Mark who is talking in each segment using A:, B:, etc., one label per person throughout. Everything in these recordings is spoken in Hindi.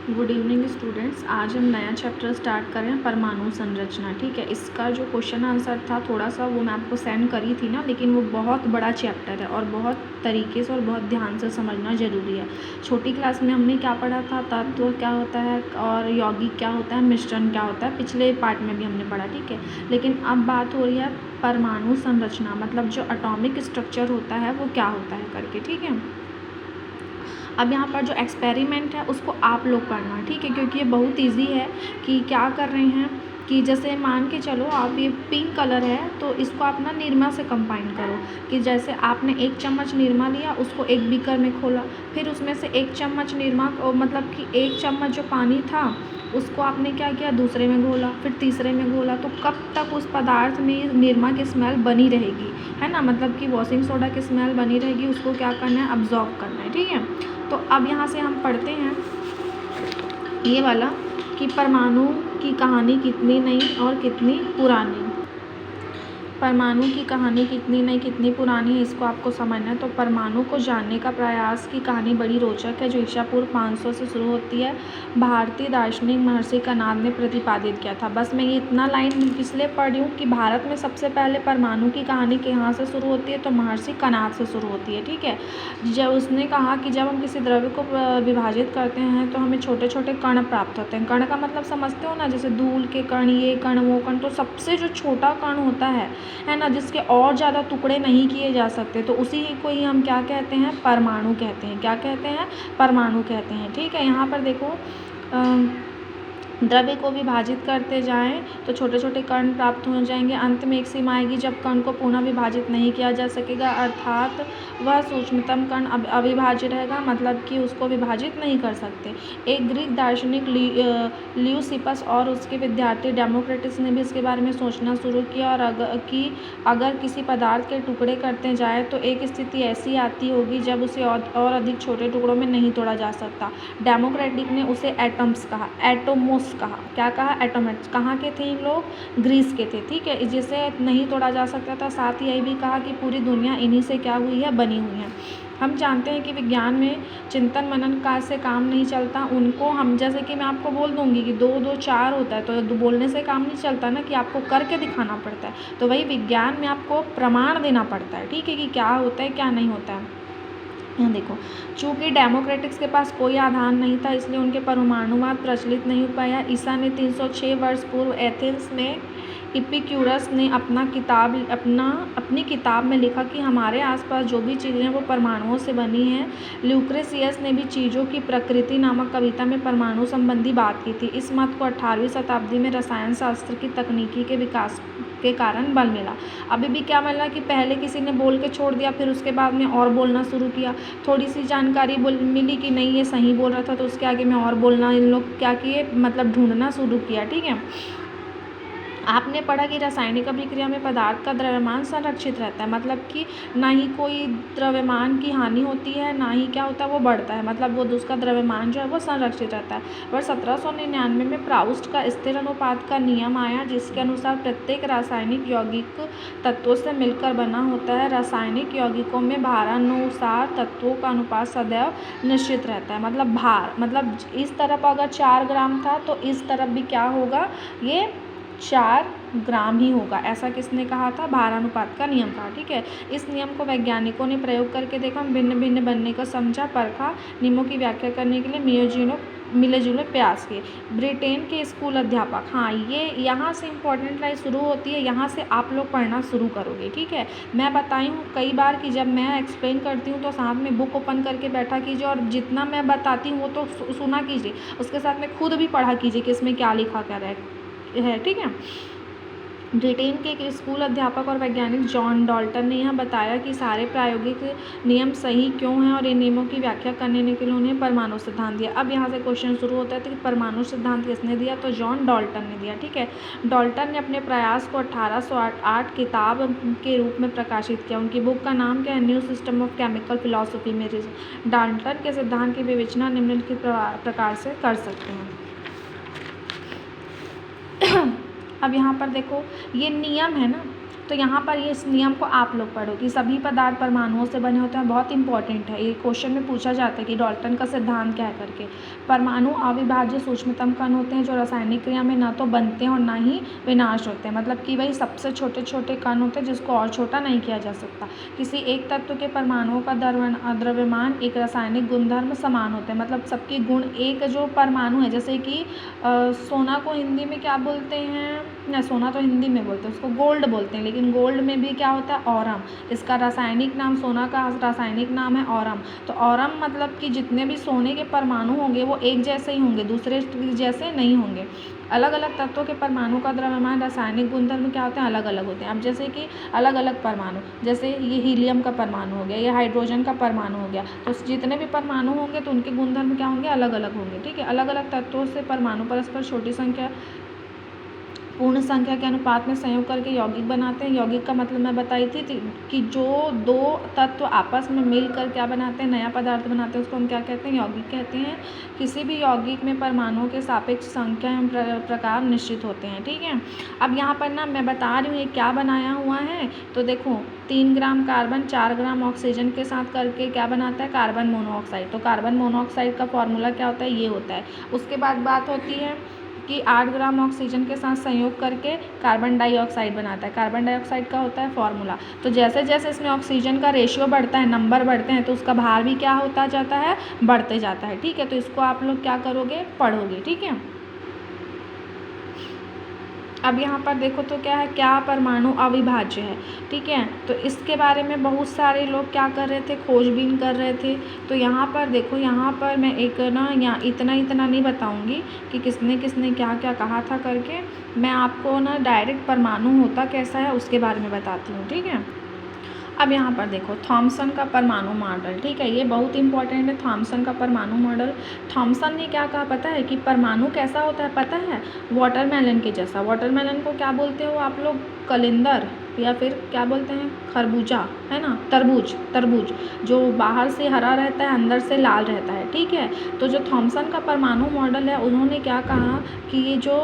A: Good evening students. आज हम नया चैप्टर स्टार्ट कर रहे हैं, परमाणु संरचना। ठीक है, इसका जो क्वेश्चन आंसर था थोड़ा सा वो मैं आपको सेंड करी थी ना, लेकिन वो बहुत बड़ा चैप्टर है और बहुत तरीके से और बहुत ध्यान से समझना ज़रूरी है। छोटी क्लास में हमने क्या पढ़ा था, तत्व क्या होता है और यौगिक क्या होता है, मिश्रण क्या होता है, पिछले पार्ट में भी हमने पढ़ा। ठीक है, लेकिन अब बात हो रही है परमाणु संरचना, मतलब जो एटॉमिक स्ट्रक्चर होता है वो क्या होता है करके। ठीक है, अब यहाँ पर जो एक्सपेरिमेंट है उसको आप लोग करना। ठीक है, क्योंकि ये बहुत इजी है। कि क्या कर रहे हैं कि जैसे मान के चलो आप ये पिंक कलर है तो इसको आप ना निरमा से कंबाइन करो। कि जैसे आपने 1 चम्मच निरमा लिया, उसको एक बीकर में खोला, फिर उसमें से 1 चम्मच निरमा मतलब कि 1 चम्मच जो पानी था उसको आपने क्या किया, दूसरे में घोला, फिर तीसरे में घोला, तो कब तक उस पदार्थ में निरमा की स्मेल बनी रहेगी, है ना। मतलब कि वॉशिंग सोडा की स्मेल बनी रहेगी, उसको क्या करना है, अब्जॉर्ब करना है। ठीक है, तो अब यहाँ से हम पढ़ते हैं ये वाला कि परमाणु की कहानी कितनी नई और कितनी पुरानी। परमाणु की कहानी कितनी नई कितनी पुरानी है, इसको आपको समझना है। तो परमाणु को जानने का प्रयास की कहानी बड़ी रोचक है, जो ईसा पूर्व 500 से शुरू होती है। भारतीय दार्शनिक महर्षि कणाद ने प्रतिपादित किया था। बस मैं ये इतना लाइन इसलिए पढ़ रही हूँ कि भारत में सबसे पहले परमाणु की कहानी कहाँ से शुरू होती है, तो महर्षि कणाद से शुरू होती है। ठीक है, जब उसने कहा कि जब हम किसी द्रव्य को विभाजित करते हैं तो हमें छोटे छोटे कण प्राप्त होते हैं। कण का मतलब समझते हो ना, जैसे धूल के कण, ये कण, वो कण। तो सबसे जो छोटा कण होता है ना, जिसके और ज़्यादा टुकड़े नहीं किए जा सकते, तो उसी को ही हम क्या कहते हैं, परमाणु कहते हैं। क्या कहते हैं, परमाणु कहते हैं। ठीक है, यहाँ पर देखो द्रव्य को विभाजित करते जाएं तो छोटे छोटे कण प्राप्त हो जाएंगे। अंत में एक सीमा आएगी जब कण को पुनः विभाजित नहीं किया जा सकेगा, अर्थात वह सूक्ष्मतम कण अविभाज्य रहेगा, मतलब कि उसको विभाजित नहीं कर सकते। एक ग्रीक दार्शनिक ल्यूसिपस और उसके विद्यार्थी डेमोक्रिटस ने भी इसके बारे में सोचना शुरू किया और अगर किसी पदार्थ के टुकड़े करते जाए तो एक स्थिति ऐसी आती होगी जब उसे और अधिक छोटे टुकड़ों में नहीं तोड़ा जा सकता। डेमोक्रेटिक ने उसे एटम्स कहा, एटोमोस कहा। क्या कहा, एटोमेट्स। कहाँ के थे इन लोग, ग्रीस के थे। ठीक है, जिसे नहीं तोड़ा जा सकता था। साथ ही यही भी कहा कि पूरी दुनिया इन्हीं से क्या हुई है, बनी हुई है। हम जानते हैं कि विज्ञान में चिंतन मनन का से काम नहीं चलता। उनको हम, जैसे कि मैं आपको बोल दूंगी कि 2 2 4 होता है, तो बोलने से काम नहीं चलता ना, कि आपको करके दिखाना पड़ता है। तो वही विज्ञान में आपको प्रमाण देना पड़ता है। ठीक है, कि क्या होता है क्या नहीं होता है। यहाँ देखो, चूँकि डेमोक्रेटिक्स के पास कोई आधार नहीं था, इसलिए उनके परमाणुवाद प्रचलित नहीं हो पाया। ईसा ने 306 वर्ष पूर्व एथेंस में इपिक्यूरस ने अपनी किताब में लिखा कि हमारे आसपास जो भी चीज़ें हैं वो परमाणुओं से बनी हैं। ल्यूक्रेशियस ने भी चीज़ों की प्रकृति नामक कविता में परमाणु संबंधी बात की थी। इस मत को 18वीं शताब्दी में रसायन शास्त्र की तकनीकी के विकास के कारण बल मिला। अभी भी क्या मिला कि पहले किसी ने बोल के छोड़ दिया, फिर उसके बाद में और बोलना शुरू किया। थोड़ी सी जानकारी मिली कि नहीं ये सही बोल रहा था, तो उसके आगे में और बोलना इन लोग क्या किए, मतलब ढूंढना शुरू किया। ठीक है, आपने पढ़ा कि रासायनिक अभिक्रिया में पदार्थ का द्रव्यमान संरक्षित रहता है, मतलब कि ना ही कोई द्रव्यमान की हानि होती है, ना ही क्या होता है वो बढ़ता है, मतलब वो उसका द्रव्यमान जो है वो संरक्षित रहता है। वर्ष 1799 में प्राउस्ट का स्थिर अनुपात का नियम आया, जिसके अनुसार प्रत्येक रासायनिक यौगिक तत्वों से मिलकर बना होता है। रासायनिक यौगिकों में भारानुसार तत्वों का अनुपात सदैव निश्चित रहता है। मतलब भार, मतलब इस तरफ अगर 4 ग्राम था तो इस तरफ भी क्या होगा, ये 4 ग्राम ही होगा। ऐसा किसने कहा था, भारानुपात का नियम कहा। ठीक है, इस नियम को वैज्ञानिकों ने प्रयोग करके देखा, भिन्न भिन्न बनने को समझा, परखा, नियमों की व्याख्या करने के लिए मिले जुले प्रयास किए। ब्रिटेन के स्कूल अध्यापक, हाँ ये यहाँ से इम्पोर्टेंट लाइन शुरू होती है, यहाँ से आप लोग पढ़ना शुरू करोगे। ठीक है, मैं बताई हूँ कई बार कि जब मैं एक्सप्लेन करती हूँ तो साथ में बुक ओपन करके बैठा कीजिए और जितना मैं बताती हूँ वो तो सुना कीजिए, उसके साथ में खुद भी पढ़ा कीजिए कि इसमें क्या लिखा कर है। ठीक है, ब्रिटेन के एक स्कूल अध्यापक और वैज्ञानिक जॉन डाल्टन ने यह बताया कि सारे प्रायोगिक नियम सही क्यों हैं और इन नियमों की व्याख्या करने के लिए उन्हें परमाणु सिद्धांत दिया। अब यहाँ से क्वेश्चन शुरू होता है कि परमाणु सिद्धांत किसने दिया, तो जॉन डाल्टन ने दिया। ठीक है, डाल्टन ने अपने प्रयास को 1808 किताब के रूप में प्रकाशित किया। उनकी बुक का नाम क्या है, new system of chemical philosophy में। डाल्टन के सिद्धांत की विवेचना निम्नलिखित प्रकार से कर सकते हैं। अब यहाँ पर देखो, ये नियम है ना, तो यहाँ पर ये इस नियम को आप लोग पढ़ो कि सभी पदार्थ परमाणुओं से बने होते हैं। बहुत इंपॉर्टेंट है, ये क्वेश्चन में पूछा जाता है कि डाल्टन का सिद्धांत क्या है करके। परमाणु अविभाज्य सूक्ष्मतम कण होते हैं जो रासायनिक क्रिया में ना तो बनते हैं और ना ही विनाश होते हैं। मतलब कि वही सबसे छोटे छोटे कण होते हैं जिसको और छोटा नहीं किया जा सकता। किसी एक तत्व के परमाणुओं का द्रव्यमान एक रासायनिक गुणधर्म समान होते हैं। मतलब सबके गुण, एक जो परमाणु है जैसे कि सोना को हिंदी में क्या बोलते हैं, ना सोना तो हिंदी में बोलते हैं, उसको गोल्ड बोलते हैं, लेकिन गोल्ड में भी क्या होता है, ऑरम। इसका रासायनिक नाम, सोना का रासायनिक नाम है ऑरम। तो ऑरम मतलब कि जितने भी सोने के परमाणु होंगे वो एक जैसे ही होंगे, दूसरे जैसे नहीं होंगे। अलग अलग तत्वों के परमाणु का द्रव्यमान, रासायनिक गुणधर्म क्या होते हैं, अलग अलग होते हैं। अब जैसे कि अलग अलग परमाणु, जैसे ये हीलियम का परमाणु हो गया, ये हाइड्रोजन का परमाणु हो गया, तो जितने भी परमाणु होंगे तो उनके गुणधर्म क्या होंगे, अलग अलग होंगे। ठीक है, अलग अलग तत्वों से परमाणु परस्पर छोटी संख्या पूर्ण संख्या के अनुपात में संयोग करके यौगिक बनाते हैं। यौगिक का मतलब मैं बताई थी कि जो दो तत्व आपस में मिलकर क्या बनाते हैं, नया पदार्थ बनाते हैं, उसको हम क्या कहते हैं, यौगिक कहते हैं। किसी भी यौगिक में परमाणुओं के सापेक्ष संख्या एवं प्रकार निश्चित होते हैं। ठीक है, अब यहाँ पर ना मैं बता रही हूँ ये क्या बनाया हुआ है। तो देखो 3 ग्राम कार्बन 4 ग्राम ऑक्सीजन के साथ करके क्या बनाता है, कार्बन मोनोऑक्साइड। तो कार्बन मोनोऑक्साइड का फॉर्मूला क्या होता है, ये होता है। उसके बाद बात होती है कि 8 ग्राम ऑक्सीजन के साथ संयोग करके कार्बन डाइऑक्साइड बनाता है। कार्बन डाइऑक्साइड का होता है फॉर्मूला। तो जैसे जैसे इसमें ऑक्सीजन का रेशियो बढ़ता है, नंबर बढ़ते हैं, तो उसका भार भी क्या होता जाता है, बढ़ते जाता है। ठीक है, तो इसको आप लोग क्या करोगे, पढ़ोगे। ठीक है, अब यहाँ पर देखो तो क्या है, क्या परमाणु अविभाज्य है। ठीक है, तो इसके बारे में बहुत सारे लोग क्या कर रहे थे, खोजबीन कर रहे थे। तो यहाँ पर देखो, यहाँ पर मैं एक ना यहाँ इतना नहीं बताऊँगी कि किसने किसने क्या क्या कहा था करके। मैं आपको ना डायरेक्ट परमाणु होता कैसा है उसके बारे में बताती हूँ। ठीक है, अब यहाँ पर देखो थॉमसन का परमाणु मॉडल। ठीक है, ये बहुत इंपॉर्टेंट है, थॉमसन का परमाणु मॉडल। थॉमसन ने क्या कहा पता है कि परमाणु कैसा होता है पता है, वाटरमेलन के जैसा। वाटरमेलन को क्या बोलते हो आप लोग, कलिंदर, या फिर क्या बोलते हैं, खरबूजा, है ना, तरबूज जो बाहर से हरा रहता है अंदर से लाल रहता है। ठीक है, तो जो थॉमसन का परमाणु मॉडल है, उन्होंने क्या कहा कि ये जो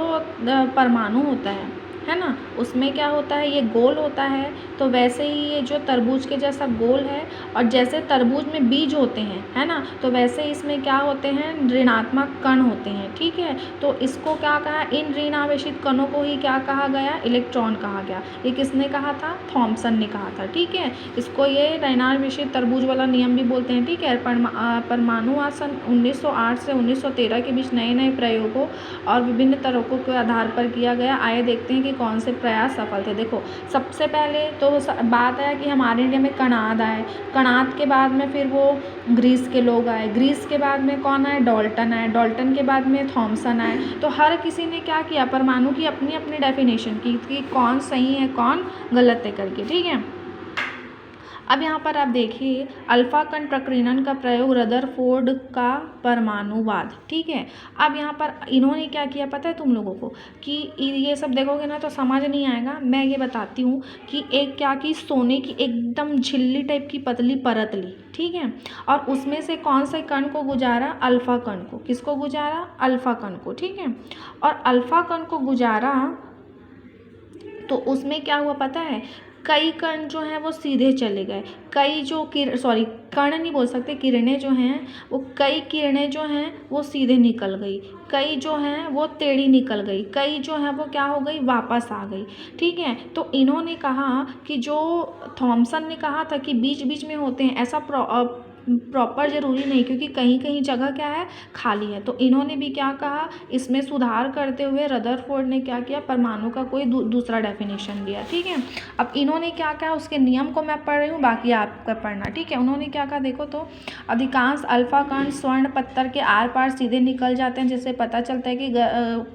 A: परमाणु होता है ना, उसमें क्या होता है, ये गोल होता है। तो वैसे ही ये जो तरबूज के जैसा गोल है, और जैसे तरबूज में बीज होते हैं, है ना, तो वैसे इसमें क्या होते हैं, ऋणात्मक कण होते हैं। ठीक है, तो इसको क्या कहा, इन ऋण आवेशित कणों को ही क्या कहा गया, इलेक्ट्रॉन कहा गया। ये किसने कहा था, थॉमसन ने कहा था। ठीक है, इसको ये ऋणावेशित तरबूज वाला नियम भी बोलते हैं। ठीक है, परमाणु आसन 1908 से 1913 के बीच नए नए प्रयोगों और विभिन्न तरीकों के आधार पर किया गया। आइए देखते हैं कि कौन से प्रयास सफल थे। देखो सबसे पहले तो बात है कि हमारे इंडिया में कणाद आए, कणाद के बाद में फिर वो ग्रीस के लोग आए, ग्रीस के बाद में कौन आए, डाल्टन आए, डाल्टन के बाद में थॉमसन आए। तो हर किसी ने क्या किया, परमाणु की अपनी अपनी डेफिनेशन की कि कौन सही है कौन गलत है करके। ठीक है, अब यहाँ पर आप देखिए अल्फा कण प्रकीर्णन का प्रयोग, रदरफोर्ड का परमाणुवाद। ठीक है, अब यहाँ पर इन्होंने क्या किया पता है तुम लोगों को, कि ये सब देखोगे ना तो समझ नहीं आएगा। मैं ये बताती हूँ कि एक क्या की सोने की एकदम झिल्ली टाइप की पतली परत ली। ठीक है, और उसमें से कौन से कण को गुजारा, अल्फा कण को। किसको गुजारा, अल्फा कण को। ठीक है, और अल्फा कण को गुजारा तो उसमें क्या हुआ पता है, कई कण जो हैं वो सीधे चले गए, कई जो कण नहीं बोल सकते, किरणें जो हैं वो, कई किरणें जो हैं वो सीधे निकल गई, कई जो हैं वो टेढ़ी निकल गई, कई जो हैं वो क्या हो गई, वापस आ गई। ठीक है, तो इन्होंने कहा कि जो थॉमसन ने कहा था कि बीच बीच में होते हैं, ऐसा प्रॉपर ज़रूरी नहीं, क्योंकि कहीं कहीं जगह क्या है, खाली है। तो इन्होंने भी क्या कहा, इसमें सुधार करते हुए रदरफोर्ड ने क्या किया, परमाणु का कोई दूसरा डेफिनेशन दिया। ठीक है, अब इन्होंने क्या कहा, उसके नियम को मैं पढ़ रही हूँ, बाकी आपका पढ़ना। ठीक है, उन्होंने क्या कहा देखो तो, अधिकांश अल्फा कण स्वर्ण पत्थर के आर पार सीधे निकल जाते हैं, जिससे पता चलता है कि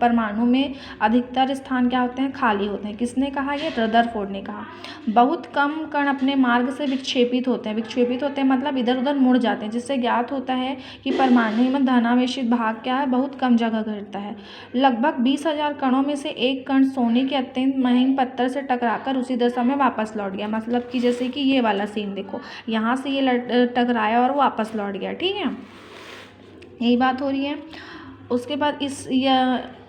A: परमाणु में अधिकतर स्थान क्या होते हैं, खाली होते हैं। किसने कहा, ये रदरफोर्ड ने कहा। बहुत कम कण अपने मार्ग से विक्षेपित होते हैं मतलब इधर उधर मुड़ जाते हैं, जिससे ज्ञात होता है कि परमाणु में धनावेशित भाग क्या है, बहुत कम जगह घटता है। लगभग 20,000 कणों में से एक कण सोने के अत्यंत महीन पत्थर से टकराकर उसी दिशा में वापस लौट गया। मतलब कि जैसे कि ये वाला सीन देखो, यहाँ से ये टकराया और वापस लौट गया। ठीक है, यही बात हो रही है। उसके बाद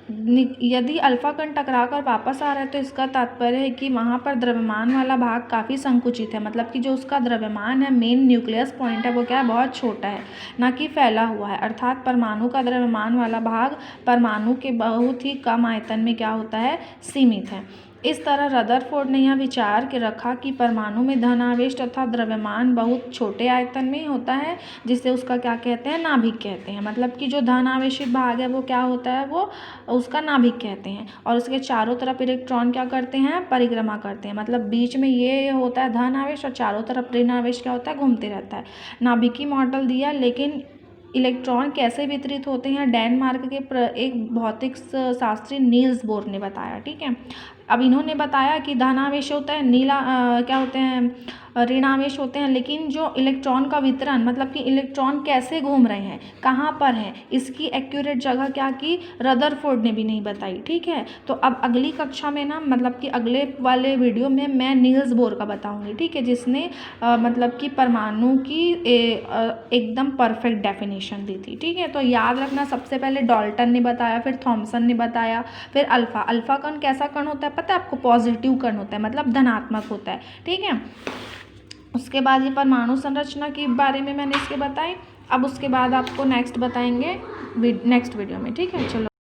A: यदि अल्फा कण टकरा कर वापस आ रहा है तो इसका तात्पर्य है कि वहाँ पर द्रव्यमान वाला भाग काफ़ी संकुचित है, मतलब कि जो उसका द्रव्यमान है, मेन न्यूक्लियस पॉइंट है, वो क्या है, बहुत छोटा है, ना कि फैला हुआ है। अर्थात परमाणु का द्रव्यमान वाला भाग परमाणु के बहुत ही कम आयतन में क्या होता है, सीमित है। इस तरह रदरफोर्ड ने यह विचार के रखा कि परमाणु में धन आवेश तथा द्रव्यमान बहुत छोटे आयतन में होता है, जिसे उसका क्या कहते हैं, नाभिक कहते हैं। मतलब कि जो धन आवेशित भाग है वो क्या होता है, वो उसका नाभिक कहते हैं। और उसके चारों तरफ इलेक्ट्रॉन क्या करते हैं, परिक्रमा करते हैं। मतलब बीच में ये होता है धन आवेश और चारों तरफ ऋण आवेश क्या होता है, घूमते रहता है। नाभिकीय मॉडल दिया, लेकिन इलेक्ट्रॉन कैसे वितरित होते हैं, डेनमार्क के एक भौतिक शास्त्री नील्स बोर ने बताया। ठीक है, अब इन्होंने बताया कि धनावेश होता है, क्या होते हैं, ऋणावेश होते हैं, लेकिन जो इलेक्ट्रॉन का वितरण, मतलब कि इलेक्ट्रॉन कैसे घूम रहे हैं, कहाँ पर हैं, इसकी एक्यूरेट जगह क्या की, रदरफोर्ड ने भी नहीं बताई। ठीक है, तो अब अगली कक्षा में ना, मतलब कि अगले वाले वीडियो में मैं नील्स बोर का बताऊंगी। ठीक है, जिसने मतलब कि परमाणु की एकदम परफेक्ट डेफिनेशन दी थी। ठीक है, तो याद रखना, सबसे पहले डाल्टन ने बताया, फिर थॉमसन ने बताया, फिर अल्फा कण कैसा कण होता है पता है आपको, पॉजिटिव कण होता है, मतलब धनात्मक होता है। ठीक है, उसके बाद ये परमाणु संरचना के बारे में मैंने इसके बताई। अब उसके बाद आपको नेक्स्ट बताएंगे नेक्स्ट वीडियो में। ठीक है, चलो।